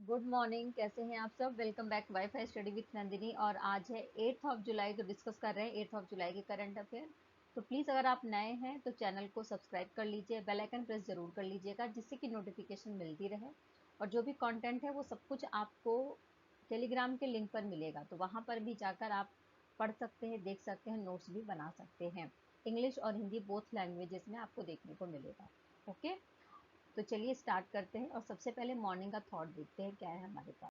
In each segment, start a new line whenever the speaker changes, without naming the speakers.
Good morning. कैसे हैं आप सब? Welcome back wifi study with Nandini. और आज है 8th ऑफ जुलाई, तो डिस्कस कर रहे हैं 8th ऑफ जुलाई के करंट अफेयर। तो प्लीज़ अगर आप नए हैं तो चैनल को सब्सक्राइब कर लीजिए, बेल आइकन प्रेस जरूर कर लीजिएगा, जिससे कि नोटिफिकेशन मिलती रहे। और जो भी कंटेंट है वो सब कुछ आपको टेलीग्राम के लिंक पर मिलेगा, तो वहाँ पर भी जाकर आप पढ़ सकते हैं, देख सकते हैं, नोट्स भी बना सकते हैं। इंग्लिश और हिंदी बोथ लैंग्वेजेस में आपको देखने को मिलेगा। ओके, तो चलिए स्टार्ट करते हैं। और सबसे पहले मॉर्निंग का थॉट देखते हैं क्या है हमारे पास।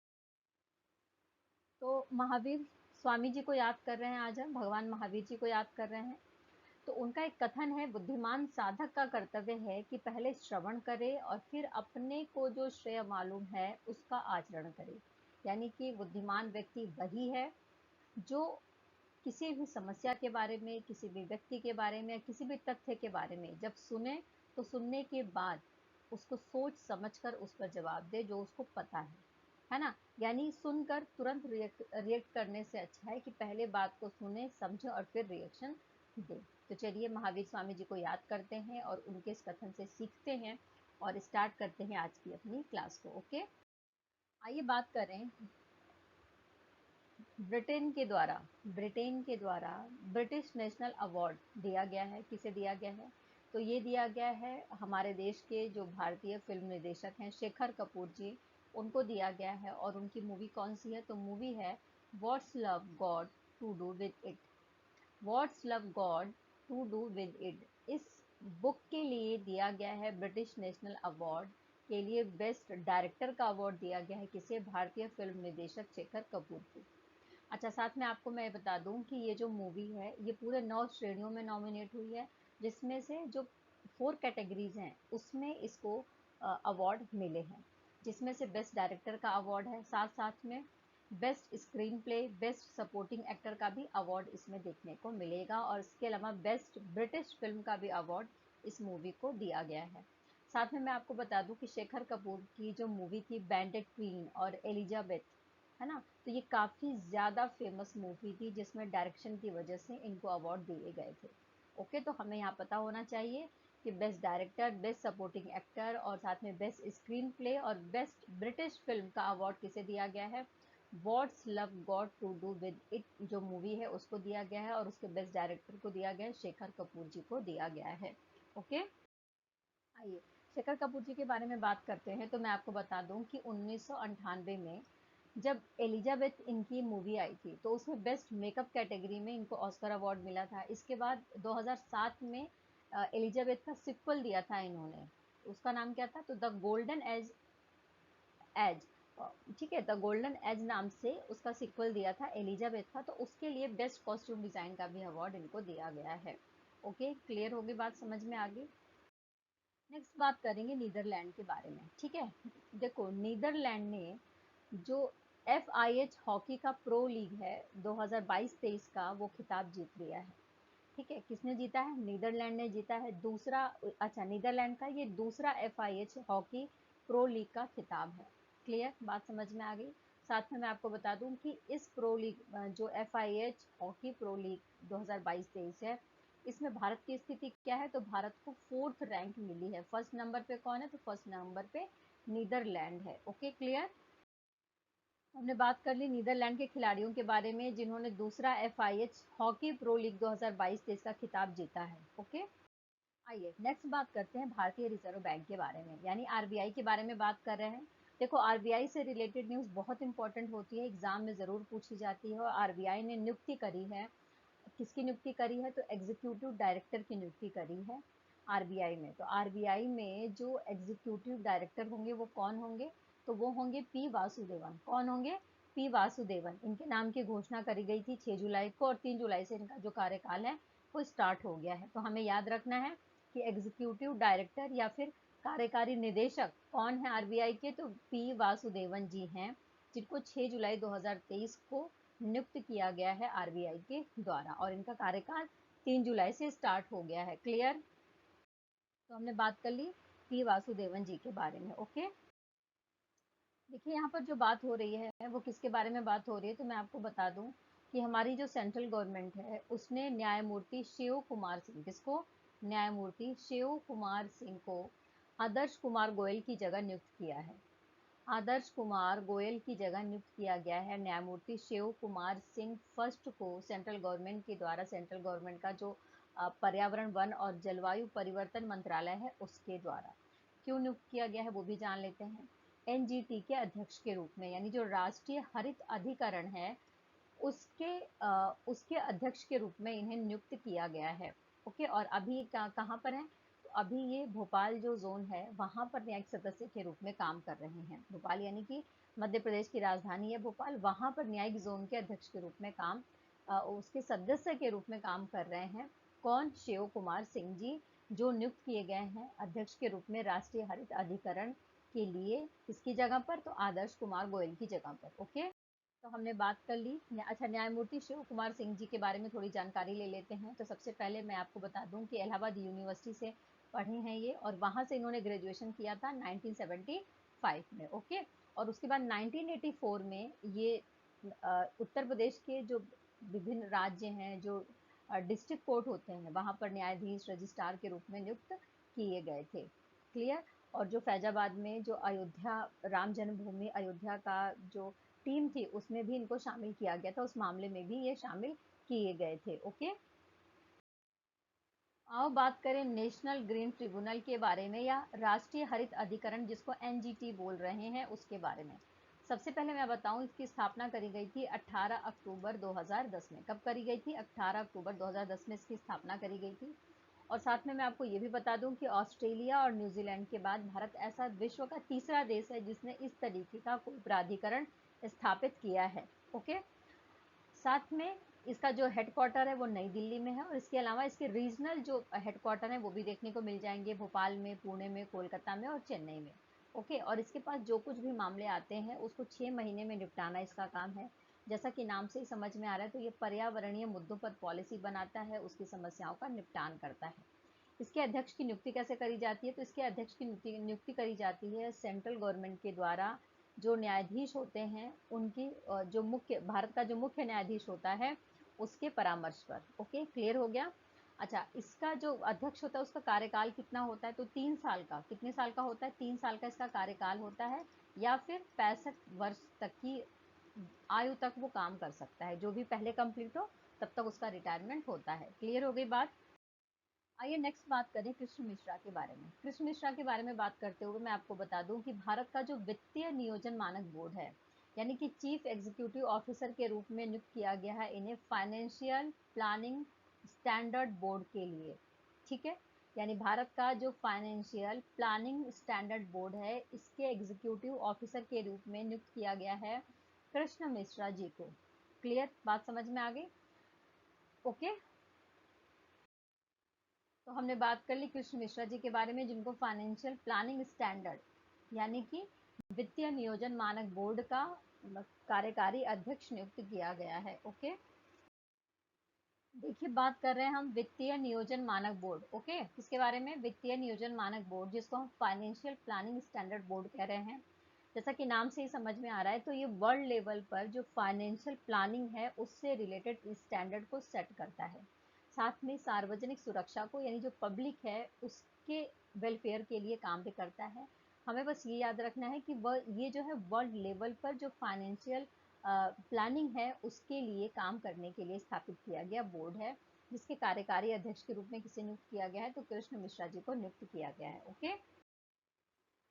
तो महावीर स्वामी जी को याद कर रहे हैं, आज हम भगवान महावीर जी को याद कर रहे हैं। तो उनका एक कथन है, बुद्धिमान साधक का कर्तव्य है कि पहले श्रवण करे और फिर अपने को जो श्रेय मालूम है उसका आचरण करे। यानी कि बुद्धिमान व्यक्ति वही है जो किसी भी समस्या के बारे में, किसी भी व्यक्ति के बारे में, किसी भी तथ्य के बारे में जब सुने तो सुनने के बाद उसको सोच समझकर उस पर जवाब दे जो उसको पता है ना। यानी सुनकर तुरंत रिएक्ट करने से अच्छा है कि पहले बात को सुने, समझे और फिर रिएक्शन दे। तो चलिए महावीर स्वामी जी को याद करते हैं और उनके इस कथन से सीखते हैं और स्टार्ट करते हैं आज की अपनी क्लास को। ओके, आइए बात करें ब्रिटेन के द्वारा ब्रिटिश नेशनल अवार्ड दिया गया है। किसे दिया गया है? तो ये दिया गया है हमारे देश के जो भारतीय फिल्म निर्देशक हैं शेखर कपूर जी, उनको दिया गया है। और उनकी मूवी कौन सी है? तो मूवी है what's love got to do with it. What's love got to do with it, इस बुक के लिए दिया गया है ब्रिटिश नेशनल अवार्ड के लिए। बेस्ट डायरेक्टर का अवार्ड दिया गया है किसे? भारतीय फिल्म निर्देशक शेखर कपूर को। अच्छा, साथ में आपको मैं बता दूं कि ये जो मूवी है ये पूरे 9 श्रेणियों में नॉमिनेट हुई है, जिसमें से जो 4 कैटेगरीज हैं उसमें इसको अवार्ड मिले हैं। जिसमें से बेस्ट डायरेक्टर का अवार्ड है, साथ साथ में best screen play, best supporting actor का भी अवार्ड इसमें देखने को मिलेगा। और इसके अलावा बेस्ट ब्रिटिश फिल्म का भी अवार्ड इस मूवी को दिया गया है। साथ में मैं आपको बता दूं कि शेखर कपूर की जो मूवी थी बैंडेड क्वीन और एलिजाबेथ, है ना, तो ये काफ़ी ज़्यादा फेमस मूवी थी जिसमें डायरेक्शन की वजह से इनको अवार्ड दिए गए थे। ओके, तो हमें यहाँ पता होना चाहिए कि best director, best supporting actor और साथ में बेस्ट स्क्रीन प्ले और बेस्ट ब्रिटिश फिल्म का अवार्ड किसे दिया गया है? What's love got to do with it जो मूवी है उसको दिया गया है। और उसके बेस्ट डायरेक्टर को दिया गया है, शेखर कपूर जी को दिया गया है। ओके, आइए शेखर कपूर जी के बारे में बात करते हैं। तो मैं आपको बता दूं कि 1998 में जब एलिजाबेथ इनकी मूवी आई थी तो उसमें बेस्ट मेकअप कैटेगरी में इनको ऑस्कर अवार्ड मिला था। इसके बाद 2007 में एलिजाबेथ का सिक्वल दिया था इन्होंने, उसका नाम क्या था? तो द गोल्डन एज, ठीक है, द गोल्डन एज नाम से उसका सिक्वल दिया था एलिजाबेथ का। तो उसके लिए बेस्ट कॉस्ट्यूम डिजाइन का भी अवार्ड इनको दिया गया है। ओके, क्लियर होगी बात? समझ में आ गई? नेक्स्ट बात करेंगे नीदरलैंड के बारे में। ठीक है, देखो नीदरलैंड ने जो FIH हॉकी का प्रो लीग है 2022-23 का, वो खिताब जीत लिया है। ठीक है, किसने जीता है? नीदरलैंड ने जीता है। दूसरा, अच्छा, नीदरलैंड का ये दूसरा FIH हॉकी प्रो लीग का खिताब है। क्लियर बात? समझ में आ गई? साथ में मैं आपको बता दूं कि इस प्रो लीग जो FIH हॉकी प्रो लीग 2022-23 है, इसमें भारत की स्थिति क्या है? तो भारत को 4th रैंक मिली है। फर्स्ट नंबर पे कौन है? तो फर्स्ट नंबर पे नीदरलैंड है। Okay, clear. हमने बात कर ली नीदरलैंड के खिलाड़ियों के बारे में जिन्होंने दूसरा FIH हॉकी प्रो लीग 2022-23 का खिताब जीता है। ओके, आइए नेक्स्ट बात करते हैं भारतीय रिजर्व बैंक के बारे में, यानी RBI के बारे में बात कर रहे हैं। देखो, RBI से रिलेटेड न्यूज़ बहुत इंपॉर्टेंट होती है, एग्जाम में ज़रूर पूछी जाती है। और RBI ने नियुक्ति करी है, किसकी नियुक्ति करी है? तो एग्जीक्यूटिव डायरेक्टर की नियुक्ति करी है RBI में। तो RBI में जो एग्जीक्यूटिव डायरेक्टर होंगे वो कौन होंगे? तो वो होंगे P वासुदेवन। कौन होंगे? P वासुदेवन। इनके नाम की घोषणा करी गई थी 6 जुलाई को और 3 जुलाई से इनका जो कार्यकाल है वो स्टार्ट हो गया है। तो हमें याद रखना है कि एग्जीक्यूटिव डायरेक्टर या फिर कार्यकारी निदेशक कौन है RBI के? तो P वासुदेवन जी हैं, जिनको 6 जुलाई 2023 को नियुक्त किया गया है RBI के द्वारा। और इनका कार्यकाल 3 जुलाई से स्टार्ट हो गया है। क्लियर? तो हमने बात कर ली P वासुदेवन जी के बारे में। ओके, देखिए यहाँ पर जो बात हो रही है वो किसके बारे में बात हो रही है? तो मैं आपको बता दूं कि हमारी जो सेंट्रल गवर्नमेंट है उसने न्यायमूर्ति शिव कुमार सिंह, किसको? न्यायमूर्ति शिव कुमार सिंह को आदर्श कुमार गोयल की जगह नियुक्त किया है। आदर्श कुमार गोयल की जगह नियुक्त किया गया है न्यायमूर्ति शिव कुमार सिंह फर्स्ट को सेंट्रल गवर्नमेंट के द्वारा, सेंट्रल गवर्नमेंट का जो पर्यावरण वन और जलवायु परिवर्तन मंत्रालय है उसके द्वारा। क्यों नियुक्त किया गया है वो भी जान लेते हैं। एनजीटी के अध्यक्ष के रूप में, यानी जो राष्ट्रीय हरित अधिकरण है उसके अध्यक्ष के रूप में इन्हें नियुक्त किया गया है। ओके, और अभी कहाँ पर हैं? तो अभी ये भोपाल जो जोन है वहां पर न्यायिक सदस्य के रूप में काम कर रहे हैं। भोपाल यानी कि मध्य प्रदेश की राजधानी है भोपाल, वहां पर न्यायिक जोन के अध्यक्ष के रूप में उसके सदस्य के रूप में काम कर रहे हैं। कौन? शिव कुमार सिंह जी, जो नियुक्त किए गए हैं अध्यक्ष के रूप में राष्ट्रीय हरित अधिकरण के लिए। किसकी जगह पर? तो आदर्श कुमार गोयल की जगह पर। ओके, तो हमने बात कर ली। अच्छा, न्यायमूर्ति शिव कुमार सिंह जी के बारे में थोड़ी जानकारी ले लेते हैं। तो सबसे पहले मैं आपको बता दूं कि इलाहाबाद यूनिवर्सिटी से पढ़े हैं ये, और वहां से इन्होंने ग्रेजुएशन किया था 1975 में। ओके, और उसके बाद 1984 में ये उत्तर प्रदेश के जो विभिन्न राज्य हैं, जो डिस्ट्रिक्ट कोर्ट होते हैं, वहां पर न्यायाधीश रजिस्ट्रार के रूप में नियुक्त किए गए थे। क्लियर? और जो फैजाबाद में जो अयोध्या राम जन्मभूमि अयोध्या का जो टीम थी उसमें भी इनको शामिल किया गया था, उस मामले में भी ये शामिल किए गए थे। ओके, आओ बात करें नेशनल ग्रीन ट्रिब्यूनल के बारे में, या राष्ट्रीय हरित अधिकरण जिसको एनजीटी बोल रहे हैं उसके बारे में। सबसे पहले मैं बताऊं, इसकी स्थापना करी गई थी 18 अक्टूबर 2010 में। कब करी गई थी? 18 अक्टूबर 2010 में इसकी स्थापना करी गई थी। और साथ में मैं आपको ये भी बता दूं कि ऑस्ट्रेलिया और न्यूजीलैंड के बाद भारत ऐसा विश्व का तीसरा देश है जिसने इस तरीके का कोई प्राधिकरण स्थापित किया है। ओके, साथ में इसका जो हेडक्वार्टर है वो नई दिल्ली में है, और इसके अलावा इसके रीजनल जो हेडक्वार्टर है वो भी देखने को मिल जाएंगे भोपाल में, पुणे में, कोलकाता में और चेन्नई में। ओके, और इसके पास जो कुछ भी मामले आते हैं उसको 6 महीने में निपटाना इसका काम है। जैसा कि नाम से ही समझ में आ रहा है, तो ये पर्यावरणीय मुद्दों पर पॉलिसी बनाता है, उसकी समस्याओं का निपटान करता है। इसके अध्यक्ष की नियुक्ति कैसे करी जाती है? तो इसके अध्यक्ष की नियुक्ति करी जाती है सेंट्रल गवर्नमेंट के द्वारा। जो न्यायाधीश होते हैं उनकी जो मुख्य भारत का जो मुख्य न्यायाधीश होता है उसके परामर्श पर। ओके, क्लियर हो गया? अच्छा, इसका जो अध्यक्ष होता है उसका कार्यकाल कितना होता है? तो 3 साल का। कितने साल का होता है? 3 साल का इसका कार्यकाल होता है, या फिर 65 वर्ष तक की आयु तक वो काम कर सकता है। जो भी पहले कंप्लीट हो तब तक उसका रिटायरमेंट होता है। क्लियर हो गई बात? आइए नेक्स्ट बात करें कृष्ण मिश्रा के बारे में। कृष्ण मिश्रा के बारे में बात करते हुए मैं आपको बता दूं कि भारत का जो वित्तीय नियोजन मानक बोर्ड है, यानी कि चीफ एग्जीक्यूटिव ऑफिसर के रूप में नियुक्त किया गया है इन्हें फाइनेंशियल प्लानिंग स्टैंडर्ड बोर्ड के लिए। ठीक है, यानी भारत का जो फाइनेंशियल प्लानिंग स्टैंडर्ड बोर्ड है इसके एग्जीक्यूटिव ऑफिसर के रूप में नियुक्त किया गया है कृष्ण मिश्रा जी को। क्लियर? बात समझ में आ गई? ओके, तो हमने बात कर ली कृष्ण मिश्रा जी के बारे में, जिनको फाइनेंशियल प्लानिंग स्टैंडर्ड यानी कि वित्तीय नियोजन मानक बोर्ड का कार्यकारी अध्यक्ष नियुक्त किया गया है। ओके, देखिए बात कर रहे हैं हम वित्तीय नियोजन मानक बोर्ड। ओके, किसके बारे में? वित्तीय नियोजन मानक बोर्ड, जिसको हम फाइनेंशियल प्लानिंग स्टैंडर्ड बोर्ड कह रहे हैं। जैसा कि नाम से ही समझ में आ रहा है, तो ये वर्ल्ड लेवल पर जो फाइनेंशियल प्लानिंग है उससे रिलेटेड स्टैंडर्ड को सेट करता है। साथ में सार्वजनिक सुरक्षा को, यानी जो पब्लिक है उसके वेलफेयर के लिए काम भी करता है। हमें बस ये याद रखना है कि वह ये जो है वर्ल्ड लेवल पर जो फाइनेंशियल प्लानिंग है उसके लिए काम करने के लिए स्थापित किया गया बोर्ड है, जिसके कार्यकारी अध्यक्ष के रूप में किसे नियुक्त किया गया है? तो कृष्ण मिश्रा जी को नियुक्त किया गया है। ओके,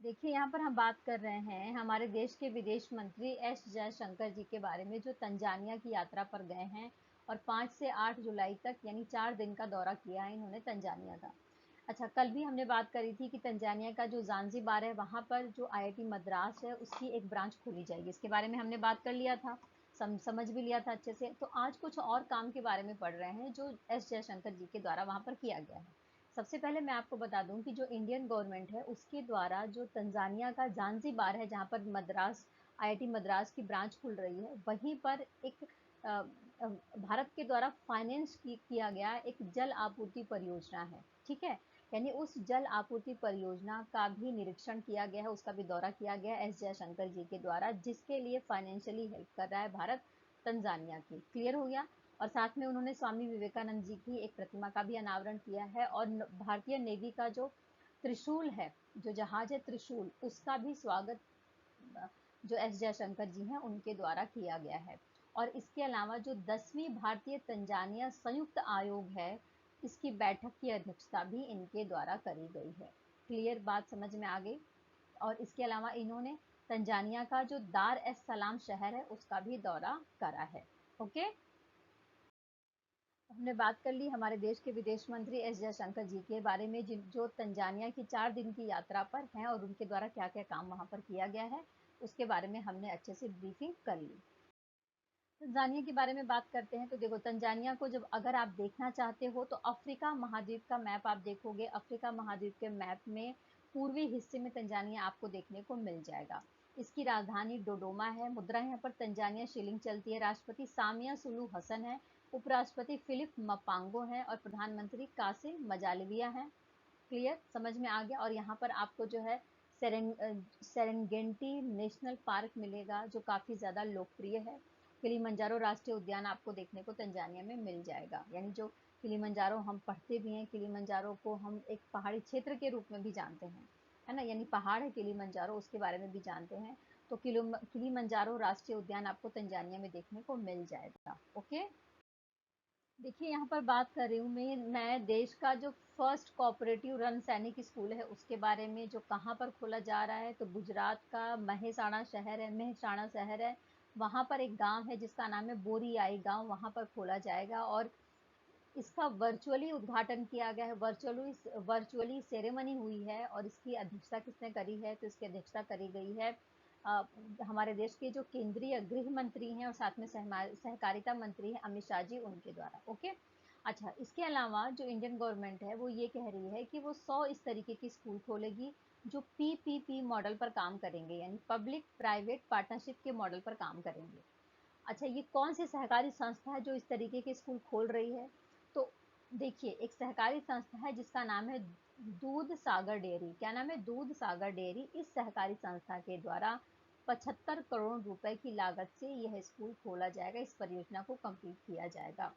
देखिए यहाँ पर हम बात कर रहे हैं हमारे देश के विदेश मंत्री एस जयशंकर जी के बारे में, जो तंजानिया की यात्रा पर गए हैं और 5 से 8 जुलाई तक यानी 4 दिन का दौरा किया है इन्होंने तंजानिया का। अच्छा, कल भी हमने बात करी थी कि तंजानिया का जो ज़ांज़ीबार है वहाँ पर जो आईआईटी मद्रास है उसकी एक ब्रांच खोली जाएगी। इसके बारे में हमने बात कर लिया था, समझ भी लिया था अच्छे से। तो आज कुछ और काम के बारे में पढ़ रहे हैं जो एस जयशंकर जी के द्वारा वहाँ पर किया गया है। सबसे पहले मैं आपको बता दूं कि जो इंडियन गवर्नमेंट है उसके द्वारा जो तंजानिया का ज़ांज़ीबार है, जहाँ पर मद्रास आईआईटी मद्रास की ब्रांच खुल रही है, वहीं पर एक भारत के द्वारा फाइनेंस किया गया एक जल आपूर्ति परियोजना है। ठीक है, यानी उस जल आपूर्ति परियोजना का भी निरीक्षण किया गया है, उसका भी दौरा किया गया एस जयशंकर जी के द्वारा, जिसके लिए फाइनेंशियली हेल्प कर रहा है भारत तंजानिया की। क्लियर हो गया? और साथ में उन्होंने स्वामी विवेकानंद जी की एक प्रतिमा का भी अनावरण किया है, और भारतीय नेवी का जो त्रिशूल है, जो जहाज है त्रिशूल, उसका भी स्वागत जो एस जयशंकर जी हैं उनके द्वारा किया गया है। और इसके अलावा जो 10वीं भारतीय तंजानिया संयुक्त आयोग है, इसकी बैठक की अध्यक्षता भी इनके द्वारा करी गई है। क्लियर बात समझ में आ गई। और इसके अलावा इन्होंने तंजानिया का जो दार एस सलाम शहर है उसका भी दौरा करा है। ओके, हमने बात कर ली हमारे देश के विदेश मंत्री एस जयशंकर जी के बारे में, जिन जो तंजानिया की 4 दिन की यात्रा पर हैं और उनके द्वारा क्या क्या काम वहां पर किया गया है उसके बारे में हमने अच्छे से ब्रीफिंग कर ली। तंजानिया के बारे में बात करते हैं तो देखो, तंजानिया को जब अगर आप देखना चाहते हो तो अफ्रीका महाद्वीप का मैप आप देखोगे। अफ्रीका महाद्वीप के मैप में पूर्वी हिस्से में तंजानिया आपको देखने को मिल जाएगा। इसकी राजधानी डोडोमा है। मुद्रा यहाँ पर तंजानिया शिलिंग चलती है। राष्ट्रपति सामिया सुलू हसन है। उपराष्ट्रपति फिलिप मपांगो है और प्रधानमंत्री कासिम मजालविया है। क्लियर समझ में आ गया। और यहाँ पर आपको जो है सेरेंगेंटी नेशनल पार्क मिलेगा जो काफी ज्यादा लोकप्रिय है। किलिमंजारो राष्ट्रीय उद्यान आपको देखने को तंजानिया में मिल जाएगा। यानी जो किलिमंजारो हम पढ़ते भी हैं, किलिमंजारो को हम एक पहाड़ी क्षेत्र के रूप में भी जानते हैं, है ना, यानी पहाड़ है किलिमंजारो, उसके बारे में भी जानते हैं। तो किलिमंजारो राष्ट्रीय उद्यान आपको तंजानिया में देखने को मिल जाएगा। ओके, देखिए यहाँ पर बात कर रही हूँ मैं देश का जो फर्स्ट कोऑपरेटिव रन सैनिक स्कूल है उसके बारे में, जो कहाँ पर खोला जा रहा है। तो गुजरात का मेहसाणा शहर है। वहाँ पर एक गांव है जिसका नाम है बोरियाई गांव, वहाँ पर खोला जाएगा। और इसका वर्चुअली उद्घाटन किया गया है। वर्चुअली सेरेमनी हुई है। और इसकी अध्यक्षता किसने करी है? तो इसकी अध्यक्षता करी गई है हमारे देश के जो केंद्रीय गृह मंत्री हैं और साथ में सहकारिता मंत्री हैं अमित शाह जी, उनके द्वारा। ओके, अच्छा, इसके अलावा जो इंडियन गवर्नमेंट है वो ये कह रही है कि वो 100 इस तरीके की स्कूल खोलेगी जो पीपीपी मॉडल पर काम करेंगे, यानी पब्लिक प्राइवेट पार्टनरशिप के मॉडल पर काम करेंगे। अच्छा, ये कौन सी सहकारी संस्था है जो इस तरीके के स्कूल खोल रही है? तो देखिए, एक सहकारी संस्था है जिसका नाम है दूध सागर डेयरी। क्या नाम है? दूध सागर डेयरी। इस सहकारी संस्था के द्वारा 75 करोड़ रुपए की लागत से यह स्कूल खोला जाएगा। इस परियोजना को कंप्लीट किया जाएगा।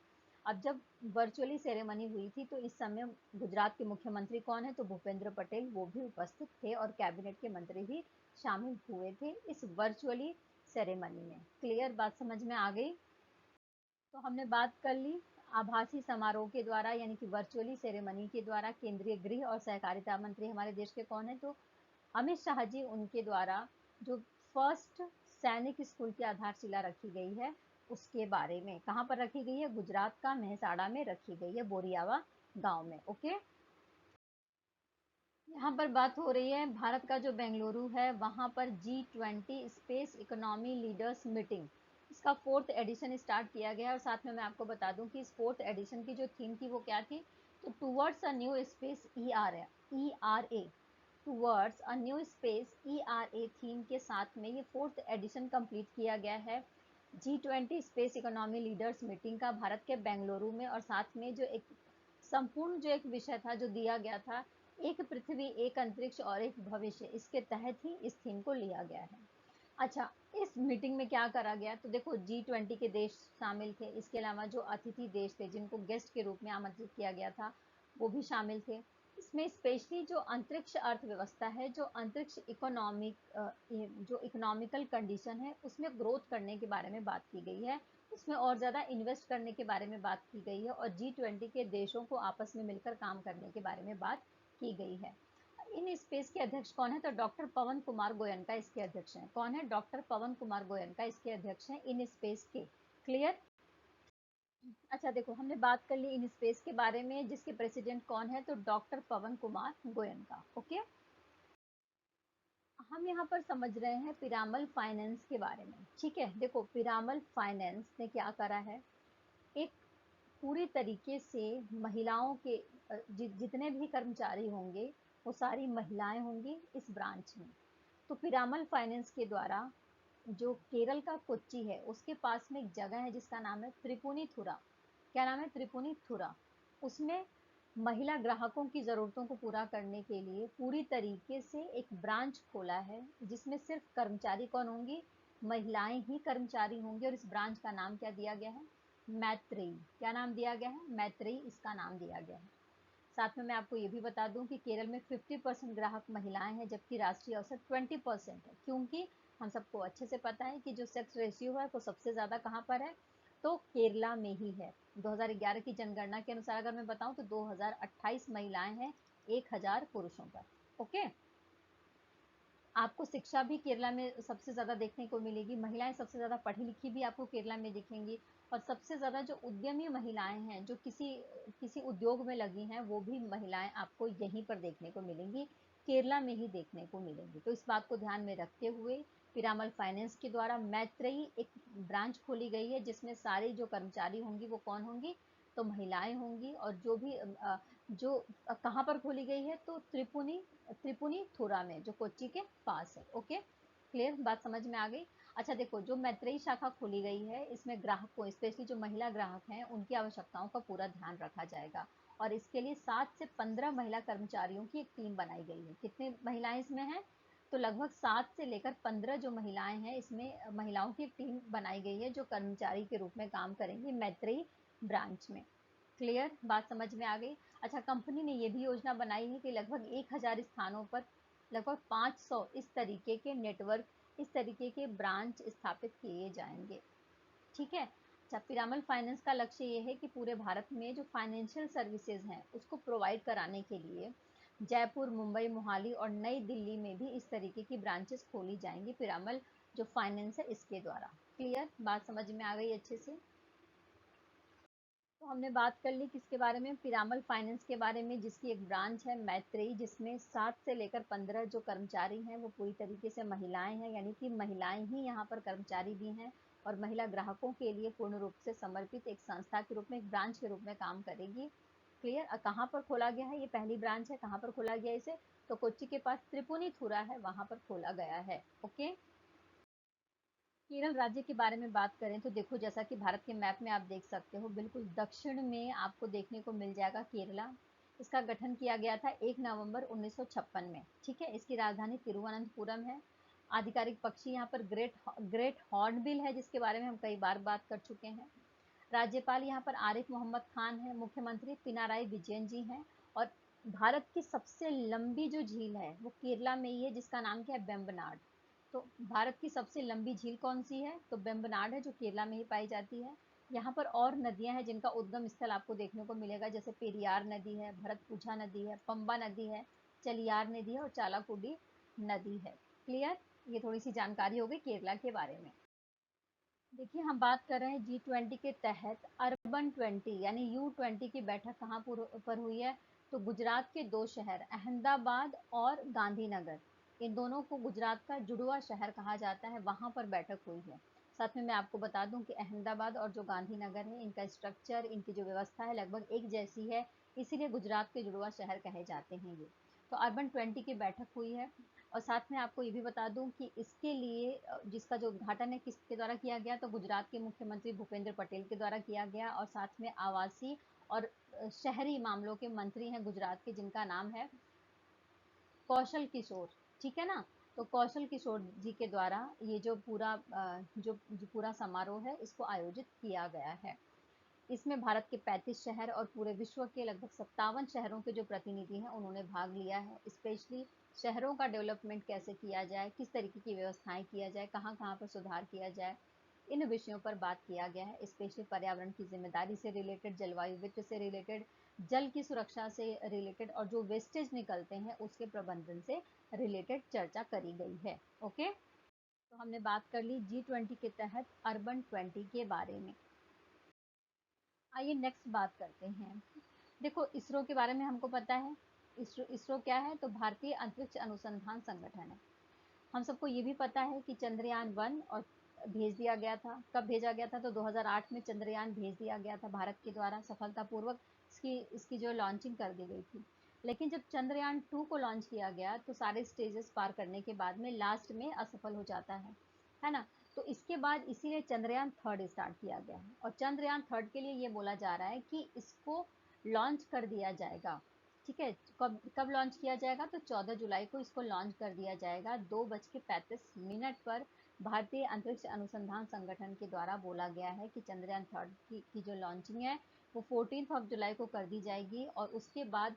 अब जब वर्चुअली सेरेमनी हुई थी तो इस समय गुजरात के मुख्यमंत्री कौन है? तो भूपेंद्र पटेल, वो भी उपस्थित थे और कैबिनेट के मंत्री भी शामिल हुए थे इस वर्चुअली सेरेमनी में। क्लियर बात समझ में आ गई? तो हमने बात कर ली आभासी समारोह के द्वारा, यानी कि वर्चुअली सेरेमनी के द्वारा केंद्रीय गृह और सहकारिता मंत्री हमारे देश के कौन है? तो अमित शाह जी, उनके द्वारा जो फर्स्ट सैनिक स्कूल की आधारशिला रखी गई है उसके बारे में। कहाँ पर रखी गई है? गुजरात का मेहसाणा में रखी गई है, बोरियावा गांव में। ओके, यहाँ पर बात हो रही है भारत का जो बेंगलुरु है वहां पर G20 space economy leaders meeting, इसका 4th एडिशन स्टार्ट किया गया है। और साथ में मैं आपको बता दूं कि इस 4th एडिशन की जो थीम थी वो क्या थी? तो towards a new space ERA, towards a new space ERA theme के साथ में ये 4th एडिशन कंप्लीट किया गया है G20 space economy leaders meeting का, भारत के बेंगलुरु में। और साथ में जो एक संपूर्ण जो एक विषय था जो दिया गया था, एक पृथ्वी एक अंतरिक्ष और एक भविष्य, इसके तहत ही इस थीम को लिया गया है। अच्छा, इस मीटिंग में क्या करा गया? तो देखो, G20 के देश शामिल थे। इसके अलावा जो अतिथि देश थे जिनको गेस्ट के रूप में आमंत्रित किया गया था वो भी शामिल थे। इसमें स्पेशली जो अंतरिक्ष अर्थव्यवस्था है, जो अंतरिक्ष जो इकोनॉमिकल कंडीशन है उसमें ग्रोथ करने के बारे में बात की गई है। उसमें और ज्यादा इन्वेस्ट करने के बारे में बात की गई है और G20 के देशों को आपस में मिलकर काम करने के बारे में बात की गई है। इन स्पेस के अध्यक्ष कौन है? तो डॉक्टर पवन कुमार गोयनका इसके अध्यक्ष हैं। कौन है? डॉक्टर पवन कुमार गोयनका इसके अध्यक्ष हैं इन स्पेस के। क्लियर? अच्छा, देखो, हमने बात कर ली इन स्पेस के बारे में, जिसके प्रेसिडेंट कौन है? तो डॉक्टर पवन कुमार गोयनका। ओके, हम यहाँ पर समझ रहे हैं पिरामल फाइनेंस के बारे में। ठीक है, देखो, पिरामल फाइनेंस ने क्या करा है, एक पूरी तरीके से महिलाओं के जितने भी कर्मचारी होंगे वो सारी महिलाएं होंगी इस ब्रांच में। तो पिरामल फाइनेंस के द्वारा जो केरल का कोच्चि है उसके पास में एक जगह है जिसका नाम है त्रिपुनिथुरा। क्या नाम है? त्रिपुनिथुरा। उसमें महिला ग्राहकों की जरूरतों को पूरा करने के लिए पूरी तरीके से एक ब्रांच खोला है जिसमें सिर्फ कर्मचारी कौन होंगी? महिलाएं ही कर्मचारी होंगी। और इस ब्रांच का नाम क्या दिया गया है? मैत्रेयी। क्या नाम दिया गया है? मैत्रेयी इसका नाम दिया गया है। साथ में मैं आपको ये भी बता दूं कि केरल में 50% ग्राहक महिलाएं हैं जबकि राष्ट्रीय औसत 20% है, क्योंकि हम सबको अच्छे से पता है कि जो सेक्स रेशियो है वो सबसे ज्यादा कहाँ पर है, तो केरला में ही है। 2011 की जनगणना के अनुसार अगर मैं बताऊं तो 2028 महिलाएं हैं 1000 पुरुषों पर। ओके, आपको शिक्षा भी केरला में सबसे ज्यादा देखने को मिलेगी, महिलाएं सबसे ज्यादा पढ़ी लिखी भी आपको केरला में दिखेंगी, और सबसे ज्यादा जो उद्यमी महिलाएं हैं, जो किसी किसी उद्योग में लगी हैं, वो भी महिलाएं आपको यहीं पर देखने को मिलेंगी, केरला में ही देखने को मिलेंगी। तो इस बात को ध्यान में रखते हुए पिरामल फाइनेंस के द्वारा मैत्रेयी एक ब्रांच खोली गई है, जिसमें सारी जो कर्मचारी होंगी वो कौन होंगी, तो महिलाएं होंगी। और जो भी जो कहाँ पर खोली गई है, तो त्रिपुनिथुरा में, जो कोच्चि के पास है। ओके, क्लियर, बात समझ में आ गई। अच्छा देखो, जो मैत्रेयी शाखा खोली गई है, इसमें ग्राहकों, स्पेशली जो महिला ग्राहक हैं, उनकी आवश्यकताओं का पूरा ध्यान रखा जाएगा। और इसके लिए 7 से 15 महिला कर्मचारियों की एक टीम बनाई गई है। कितने महिलाएं इसमें हैं, तो लगभग 7 से लेकर 15 जो महिलाएं हैं, इसमें महिलाओं की एक टीम बनाई गई है, जो कर्मचारी के रूप में काम करेंगी मैत्रेयी ब्रांच में। क्लियर, बात समझ में आ गई। अच्छा, कंपनी ने ये भी योजना बनाई है कि लगभग 1000 स्थानों पर लगभग 500 इस तरीके के नेटवर्क, इस तरीके के ब्रांच स्थापित किए जाएंगे। ठीक है। अच्छा, पिरामल फाइनेंस का लक्ष्य ये है कि पूरे भारत में जो फाइनेंशियल सर्विसेज हैं उसको प्रोवाइड कराने के लिए जयपुर, मुंबई, मोहाली और नई दिल्ली में भी इस तरीके की ब्रांचेस खोली जाएंगी, पिरामल जो फाइनेंस है इसके द्वारा। क्लियर, बात समझ में आ गई अच्छे से। तो हमने बात कर ली किसके बारे में, पिरामल फाइनेंस के बारे में, जिसकी एक ब्रांच है मैत्रेयी, जिसमें 7 से लेकर 15 जो कर्मचारी हैं वो पूरी तरीके से महिलाएं हैं, यानी कि महिलाएं ही यहाँ पर कर्मचारी भी हैं, और महिला ग्राहकों के लिए पूर्ण रूप से समर्पित एक संस्था के रूप में, एक ब्रांच के रूप में काम करेगी। क्लियर, कहाँ पर खोला गया है, ये पहली ब्रांच है, कहाँ पर खोला गया इसे, तो कोच्चि के पास त्रिपुनिथुरा है, वहां पर खोला गया है। ओके, केरल राज्य के बारे में बात करें तो देखो, जैसा कि भारत के मैप में आप देख सकते हो, बिल्कुल दक्षिण में आपको देखने को मिल जाएगा केरला। इसका गठन किया गया था 1 नवंबर 1956 में। ठीक है, इसकी राजधानी तिरुवनंतपुरम है। आधिकारिक पक्षी यहाँ पर ग्रेट हॉर्नबिल है, जिसके बारे में हम कई बार बात कर चुके हैं। राज्यपाल यहाँ पर आरिफ मोहम्मद खान है, मुख्यमंत्री पिनाराई विजयन जी हैं। और भारत की सबसे लंबी जो झील है वो केरला में ही है, जिसका नाम क्या है, बेम्बनाड। तो भारत की सबसे लंबी झील कौन सी है, तो बेम्बनाड है, जो केरला में ही पाई जाती है। यहाँ पर और नदियां हैं जिनका उद्गम स्थल आपको देखने को मिलेगा, जैसे पेरियार नदी है, भरतपुझा नदी है, पंबा नदी है, चलियार नदी है, और चालाकुडी नदी है। क्लियर, ये थोड़ी सी जानकारी हो गई केरला के बारे में। देखिए, हम बात कर रहे हैं G20 के तहत अर्बन 20 यानी U20 की बैठक कहाँ पर हुई है, तो गुजरात के 2 शहर अहमदाबाद और गांधीनगर, इन दोनों को गुजरात का जुड़वा शहर कहा जाता है, वहां पर बैठक हुई है। साथ में मैं आपको बता दूं कि अहमदाबाद और जो गांधीनगर है, इनका स्ट्रक्चर, इनकी जो व्यवस्था है लगभग एक जैसी है, इसीलिए गुजरात के जुड़वा शहर कहे जाते हैं ये। तो अर्बन 20 की बैठक हुई है। और साथ में आपको ये भी बता दूं कि इसके लिए जिसका जो उद्घाटन है किसके द्वारा किया गया, तो गुजरात के मुख्यमंत्री भूपेंद्र पटेल के द्वारा किया गया। और साथ में आवासीय और शहरी मामलों के मंत्री हैं गुजरात के, जिनका नाम है कौशल किशोर। ठीक है ना, तो कौशल किशोर जी के द्वारा ये जो पूरा जो पूरा समारोह है इसको आयोजित किया गया है। इसमें भारत के 35 शहर और पूरे विश्व के लगभग 57 शहरों के जो प्रतिनिधि हैं उन्होंने भाग लिया है। स्पेशली शहरों का डेवलपमेंट कैसे किया जाए, किस तरीके की व्यवस्थाएं किया जाए, कहाँ कहाँ पर सुधार किया जाए, इन विषयों पर बात किया गया है। स्पेशली पर्यावरण की जिम्मेदारी से रिलेटेड, जलवायु वित्त से रिलेटेड, जल की सुरक्षा से रिलेटेड, और जो वेस्टेज निकलते हैं उसके प्रबंधन से रिलेटेड चर्चा करी गई है। ओके, तो हमने बात कर ली G20 के तहत अर्बन 20 के बारे में। आइए नेक्स्ट बात करते हैं। देखो, इसरो के बारे में हमको पता है। इसरो क्या है, तो भारतीय अंतरिक्ष अनुसंधान संगठन है। हम सबको ये भी पता है कि चंद्रयान 1 और भेज दिया गया था। कब भेजा गया था, तो 2008 में चंद्रयान भेज दिया गया था भारत के द्वारा सफलतापूर्वक। इसकी जो लॉन्चिंग कर दी गई थी। लेकिन जब चंद्रयान 2 को लॉन्च किया गया तो सारे स्टेजेस पार करने के बाद में लास्ट में असफल हो जाता है ना। तो इसके बाद इसीलिए चंद्रयान 3 स्टार्ट किया गया है, और चंद्रयान 3 के लिए ये बोला जा रहा है कि इसको लॉन्च कर दिया जाएगा। ठीक है, कब कब लॉन्च किया जाएगा, तो 14 जुलाई को इसको लॉन्च कर दिया जाएगा 2:35 पर। भारतीय अंतरिक्ष अनुसंधान संगठन के द्वारा बोला गया है कि चंद्रयान 3 की जो लॉन्चिंग है वो 14 जुलाई को कर दी जाएगी, और उसके बाद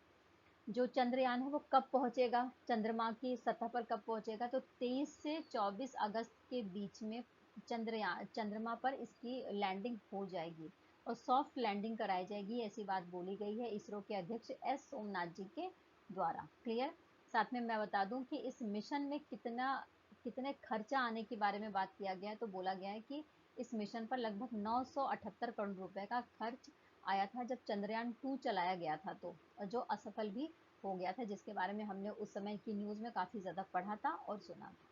जो चंद्रयान है वो कब पहुंचेगा, चंद्रमा की सतह पर कब पहुंचेगा, तो 23 से 24 अगस्त के बीच में चंद्रयान चंद्रमा पर इसकी लैंडिंग हो जाएगी और सॉफ्ट लैंडिंग कराई जाएगी, ऐसी बात बोली गई है इसरो के अध्यक्ष एस सोमनाथ जी के द्वारा। क्लियर। साथ में मैं बता दूं कि इस मिशन में कितने खर्चा आने के बारे में बात किया गया है, तो बोला गया है कि इस मिशन पर लगभग 978 करोड़ रुपए का खर्च आया था जब चंद्रयान 2 चलाया गया था, तो जो असफल भी हो गया था, जिसके बारे में हमने उस समय की न्यूज में काफी ज्यादा पढ़ा था और सुना था।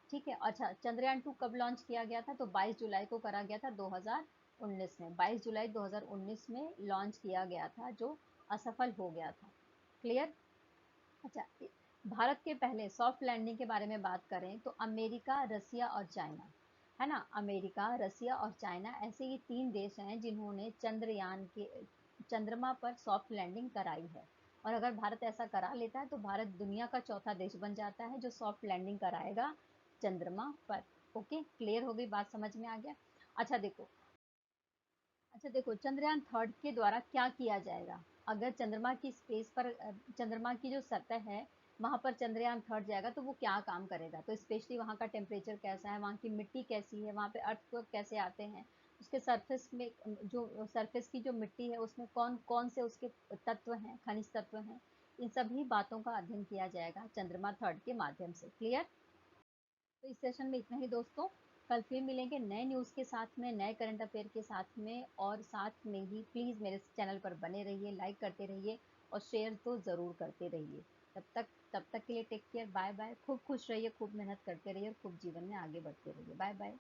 ठीक है। अच्छा, चंद्रयान 2 कब लॉन्च किया गया था, तो 22 जुलाई को करा गया था 2019 में, 22 जुलाई 2019 में लॉन्च किया गया था, जो असफल हो गया था। क्लियर। अच्छा, भारत के पहले सॉफ्ट लैंडिंग के बारे में बात करें तो अमेरिका, रसिया और चाइना, है ना, अमेरिका, रसिया और चाइना, ऐसे ये तीन देश हैं जिन्होंने चंद्रयान के चंद्रमा पर सॉफ्ट लैंडिंग कराई है। और अगर भारत ऐसा करा लेता है तो भारत दुनिया का चौथा देश बन जाता है जो सॉफ्ट लैंडिंग कराएगा चंद्रमा पर। ओके, क्लियर हो गई बात, समझ में आ गया। अच्छा देखो, चंद्रयान थर्ड के द्वारा क्या किया जाएगा, अगर चंद्रमा की स्पेस पर चंद्रमा की जो सतह है वहां पर चंद्रयान थर्ड जाएगा तो वो क्या काम करेगा, तो स्पेशली वहां का टेम्परेचर कैसा है, वहां की मिट्टी कैसी है, वहां पे अर्थक्वेक कैसे आते हैं, उसके सरफेस में जो सरफेस की जो मिट्टी है उसमें कौन कौन से उसके तत्व हैं, खनिज तत्व हैं, इन सभी बातों का अध्ययन किया जाएगा चंद्रमा थर्ड के माध्यम से। क्लियर। तो इस सेशन में इतना ही दोस्तों, कल फिर मिलेंगे नए न्यूज़ के साथ में, नए करंट अफेयर के साथ में, और साथ में ही प्लीज़ मेरे चैनल पर बने रहिए, लाइक करते रहिए और शेयर तो ज़रूर करते रहिए। तब तक के लिए टेक केयर, बाय बाय, खूब खुश रहिए, खूब मेहनत करते रहिए और खूब जीवन में आगे बढ़ते रहिए। Bye bye.